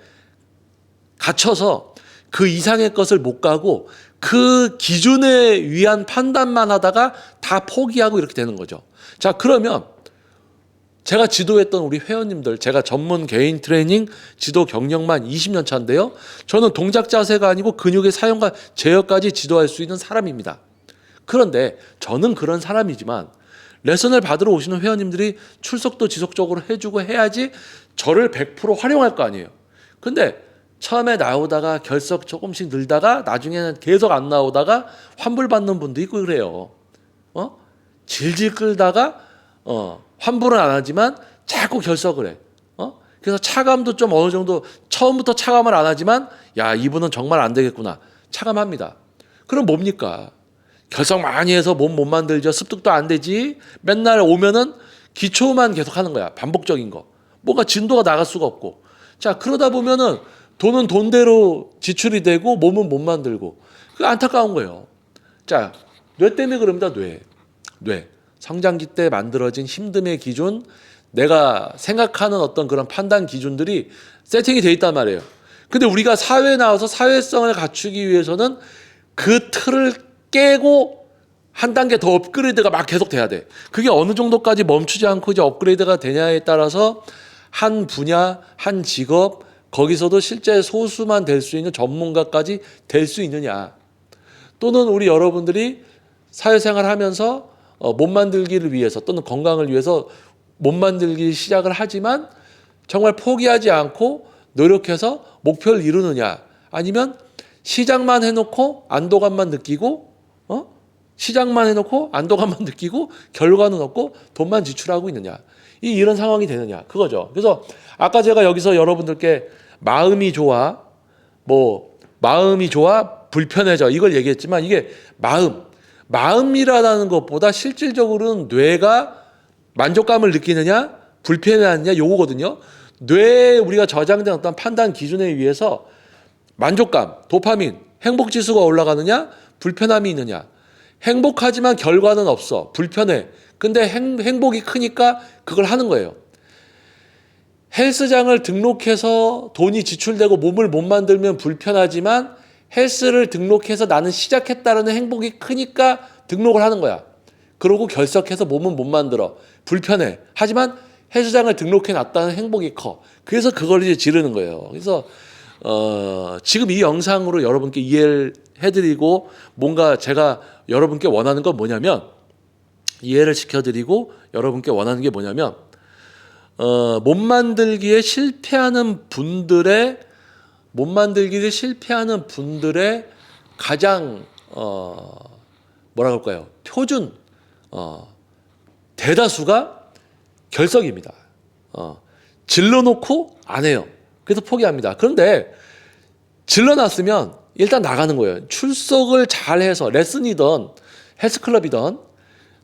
갇혀서 그 이상의 것을 못 가고 그 기준에 의한 판단만 하다가 다 포기하고 이렇게 되는 거죠. 자, 그러면 제가 지도했던 우리 회원님들, 제가 전문 개인 트레이닝 지도 경력만 20년 차인데요. 저는 동작 자세가 아니고 근육의 사용과 제어까지 지도할 수 있는 사람입니다. 그런데 저는 그런 사람이지만 레슨을 받으러 오시는 회원님들이 출석도 지속적으로 해주고 해야지 저를 100% 활용할 거 아니에요. 근데 처음에 나오다가 결석 조금씩 늘다가 나중에는 계속 안 나오다가 환불받는 분도 있고 그래요. 질질 끌다가 환불은 안 하지만 자꾸 결석을 해. 그래서 차감도 좀 어느 정도 처음부터 차감을 안 하지만 야, 이분은 정말 안 되겠구나. 차감합니다. 그럼 뭡니까? 결석 많이 해서 몸 못 만들죠. 습득도 안 되지. 맨날 오면은 기초만 계속 하는 거야. 반복적인 거. 뭔가 진도가 나갈 수가 없고. 자, 그러다 보면은 돈은 돈대로 지출이 되고 몸은 못 만들고. 그 안타까운 거예요. 자, 뇌 때문에 그럽니다. 뇌. 성장기 때 만들어진 힘듦의 기준, 내가 생각하는 어떤 그런 판단 기준들이 세팅이 돼 있단 말이에요. 근데 우리가 사회에 나와서 사회성을 갖추기 위해서는 그 틀을 깨고 한 단계 더 업그레이드가 막 계속 돼야 돼. 그게 어느 정도까지 멈추지 않고 이제 업그레이드가 되냐에 따라서 한 분야, 한 직업, 거기서도 실제 소수만 될 수 있는 전문가까지 될 수 있느냐. 또는 우리 여러분들이 사회생활 하면서 몸 만들기를 위해서 또는 건강을 위해서 몸 만들기 시작을 하지만 정말 포기하지 않고 노력해서 목표를 이루느냐. 아니면 시작만 해놓고 안도감만 느끼고 시작만 해놓고 안도감만 느끼고 결과는 없고 돈만 지출하고 있느냐. 이런 상황이 되느냐. 그거죠. 그래서 아까 제가 여기서 여러분들께 마음이 좋아, 불편해져 이걸 얘기했지만 이게 마음이라는 것보다 실질적으로는 뇌가 만족감을 느끼느냐 불편해하느냐 요거거든요. 뇌에 우리가 저장된 어떤 판단 기준에 의해서 만족감, 도파민, 행복지수가 올라가느냐 불편함이 있느냐. 행복하지만 결과는 없어. 불편해. 근데 행복이 크니까 그걸 하는 거예요. 헬스장을 등록해서 돈이 지출되고 몸을 못 만들면 불편하지만 헬스를 등록해서 나는 시작했다는 행복이 크니까 등록을 하는 거야. 그러고 결석해서 몸은 못 만들어. 불편해. 하지만 헬스장을 등록해 놨다는 행복이 커. 그래서 그걸 이제 지르는 거예요. 그래서 지금 이 영상으로 여러분께 이해를 해드리고 뭔가 제가 여러분께 원하는 건 뭐냐면 이해를 시켜드리고 여러분께 원하는 게 뭐냐면 몸 만들기에 실패하는 분들의 가장 뭐라 그럴까요? 표준 대다수가 결석입니다. 질러놓고 안 해요. 그래서 포기합니다. 그런데 질러놨으면 일단 나가는 거예요. 출석을 잘해서 레슨이든 헬스클럽이든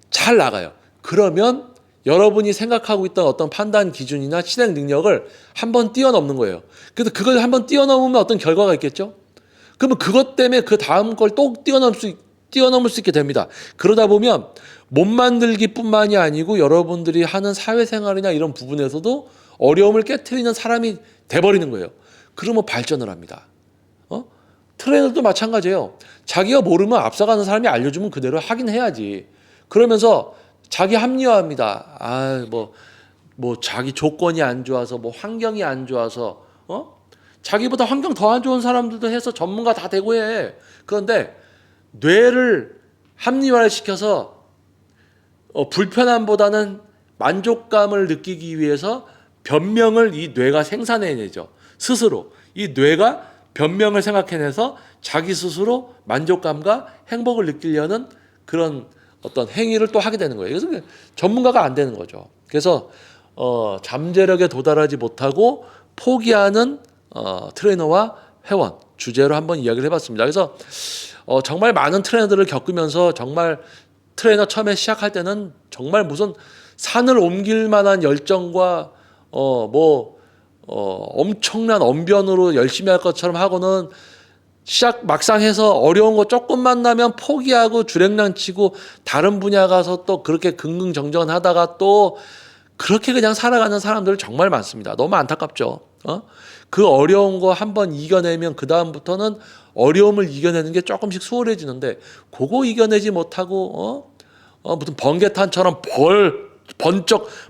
잘 나가요. 그러면 여러분이 생각하고 있던 어떤 판단 기준이나 실행 능력을 한번 뛰어넘는 거예요. 그래서 그걸 한번 뛰어넘으면 어떤 결과가 있겠죠? 그러면 그것 때문에 그 다음 걸 또 뛰어넘을 수 있게 됩니다. 그러다 보면 몸 만들기뿐만이 아니고 여러분들이 하는 사회생활이나 이런 부분에서도 어려움을 깨트리는 사람이 돼버리는 거예요. 그러면 발전을 합니다. 트레이너도 마찬가지예요. 자기가 모르면 앞서가는 사람이 알려주면 그대로 하긴 해야지. 그러면서 자기 합리화합니다. 자기 조건이 안 좋아서, 환경이 안 좋아서, 자기보다 환경 더 안 좋은 사람들도 해서 전문가 다 되고 해. 그런데 뇌를 합리화를 시켜서 불편함보다는 만족감을 느끼기 위해서 변명을 이 뇌가 생산해내죠. 스스로. 이 뇌가 변명을 생각해내서 자기 스스로 만족감과 행복을 느끼려는 그런 어떤 행위를 또 하게 되는 거예요. 그래서 전문가가 안 되는 거죠. 그래서 잠재력에 도달하지 못하고 포기하는 트레이너와 회원 주제로 한번 이야기를 해봤습니다. 그래서 정말 많은 트레이너들을 겪으면서 정말 트레이너 처음에 시작할 때는 정말 무슨 산을 옮길 만한 열정과 엄청난 언변으로 열심히 할 것처럼 하고는 막상 해서 어려운 거 조금만 나면 포기하고 주랭랑 치고 다른 분야 가서 또 그렇게 긍긍정전 하다가 또 그렇게 그냥 살아가는 사람들 정말 많습니다. 너무 안타깝죠. 그 어려운 거 한번 이겨내면 그 다음부터는 어려움을 이겨내는 게 조금씩 수월해지는데 그거 이겨내지 못하고 무슨 번개탄처럼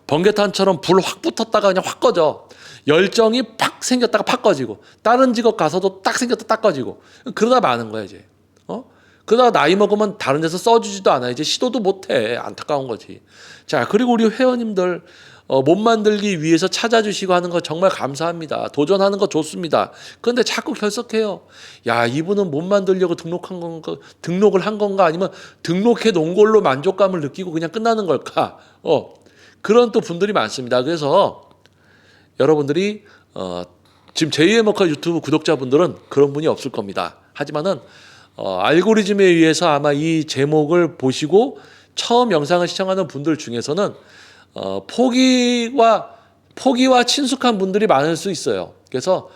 번개탄처럼 불 확 붙었다가 그냥 확 꺼져. 열정이 팍 생겼다가 팍 꺼지고 다른 직업 가서도 딱 생겼다 딱 꺼지고 그러다 마는 거야 이제. 그러다가 나이 먹으면 다른 데서 써주지도 않아. 이제 시도도 못해. 안타까운 거지. 자, 그리고 우리 회원님들 몸 만들기 위해서 찾아주시고 하는 거 정말 감사합니다. 도전하는 거 좋습니다. 그런데 자꾸 결석해요. 야, 이분은 몸 만들려고 등록을 한 건가 아니면 등록해 놓은 걸로 만족감을 느끼고 그냥 끝나는 걸까? 그런 또 분들이 많습니다. 그래서 여러분들이 지금 제2의 먹화 유튜브 구독자분들은 그런 분이 없을 겁니다. 하지만은 알고리즘에 의해서 아마 이 제목을 보시고 처음 영상을 시청하는 분들 중에서는 포기와 친숙한 분들이 많을 수 있어요. 그래서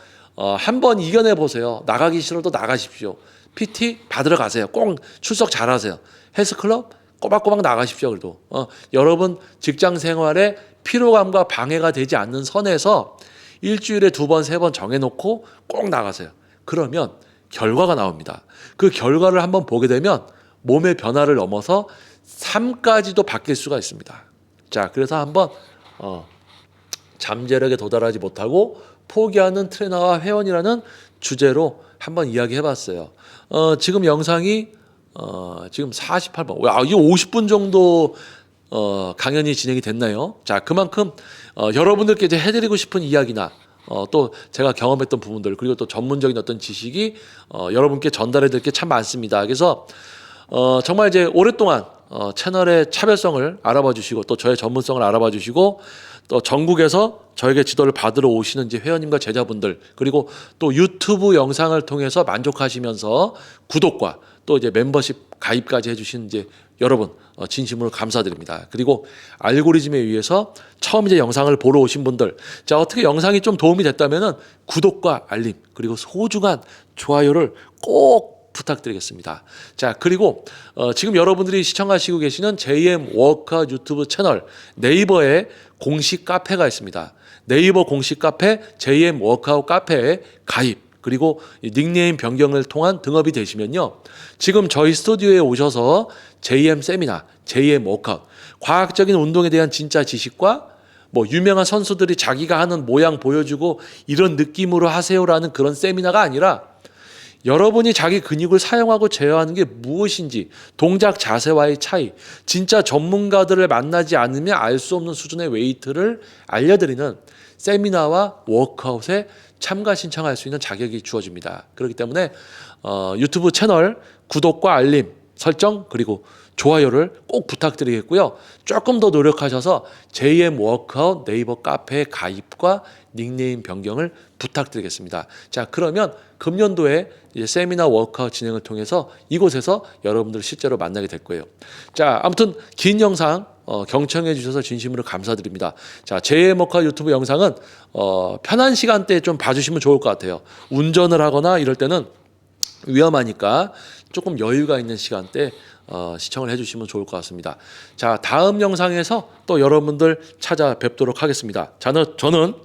한번 이겨내 보세요. 나가기 싫어도 나가십시오. PT 받으러 가세요. 꼭 출석 잘하세요. 헬스클럽 꼬박꼬박 나가십시오. 그래도 여러분 직장 생활에 피로감과 방해가 되지 않는 선에서 일주일에 2번, 3번 정해놓고 꼭 나가세요. 그러면 결과가 나옵니다. 그 결과를 한번 보게 되면 몸의 변화를 넘어서 삶까지도 바뀔 수가 있습니다. 자, 그래서 한번 잠재력에 도달하지 못하고 포기하는 트레이너와 회원이라는 주제로 한번 이야기해봤어요. 지금 영상이 지금 48분, 이게 50분 정도 강연이 진행이 됐나요? 자, 그만큼 여러분들께 이제 해드리고 싶은 이야기나 또 제가 경험했던 부분들 그리고 또 전문적인 어떤 지식이 여러분께 전달해드릴 게 참 많습니다. 그래서 정말 이제 오랫동안 채널의 차별성을 알아봐 주시고 또 저의 전문성을 알아봐 주시고 또 전국에서 저에게 지도를 받으러 오시는 이제 회원님과 제자분들 그리고 또 유튜브 영상을 통해서 만족하시면서 구독과 또 이제 멤버십 가입까지 해주신 이제 여러분 진심으로 감사드립니다. 그리고 알고리즘에 의해서 처음 이제 영상을 보러 오신 분들, 자 어떻게 영상이 좀 도움이 됐다면은 구독과 알림 그리고 소중한 좋아요를 꼭 부탁드리겠습니다. 자 그리고 지금 여러분들이 시청하시고 계시는 JM 워크아웃 유튜브 채널 네이버에 공식 카페가 있습니다. 네이버 공식 카페 JM 워크아웃 카페에 가입 그리고 닉네임 변경을 통한 등업이 되시면요. 지금 저희 스튜디오에 오셔서 JM 세미나, JM 워크아웃, 과학적인 운동에 대한 진짜 지식과 뭐 유명한 선수들이 자기가 하는 모양 보여주고 이런 느낌으로 하세요라는 그런 세미나가 아니라 여러분이 자기 근육을 사용하고 제어하는 게 무엇인지 동작 자세와의 차이, 진짜 전문가들을 만나지 않으면 알 수 없는 수준의 웨이트를 알려드리는 세미나와 워크아웃에 참가 신청할 수 있는 자격이 주어집니다. 그렇기 때문에 유튜브 채널 구독과 알림 설정 그리고 좋아요를 꼭 부탁드리겠고요. 조금 더 노력하셔서 JM 워크아웃 네이버 카페 가입과 닉네임 변경을 부탁드리겠습니다. 자 그러면 금년도에 이제 세미나 워크아웃 진행을 통해서 이곳에서 여러분들을 실제로 만나게 될 거예요. 자 아무튼 긴 영상 경청해 주셔서 진심으로 감사드립니다. 자, JM 워크아웃 유튜브 영상은 편한 시간대에 좀 봐주시면 좋을 것 같아요. 운전을 하거나 이럴 때는 위험하니까 조금 여유가 있는 시간대 시청을 해주시면 좋을 것 같습니다. 자, 다음 영상에서 또 여러분들 찾아뵙도록 하겠습니다. 저는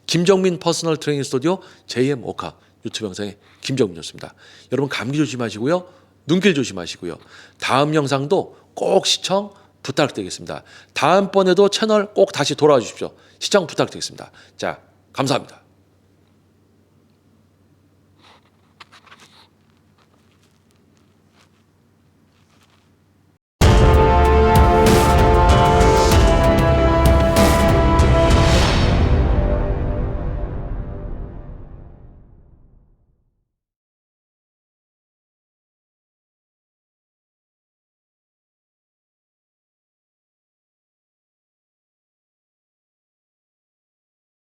김정민 퍼스널 트레이닝 스튜디오 JM 워크아웃 유튜브 영상의 김정민이었습니다. 여러분 감기 조심하시고요. 눈길 조심하시고요. 다음 영상도 꼭 시청 부탁드리겠습니다. 다음번에도 채널 꼭 다시 돌아와 주십시오. 시청 부탁드리겠습니다. 자, 감사합니다.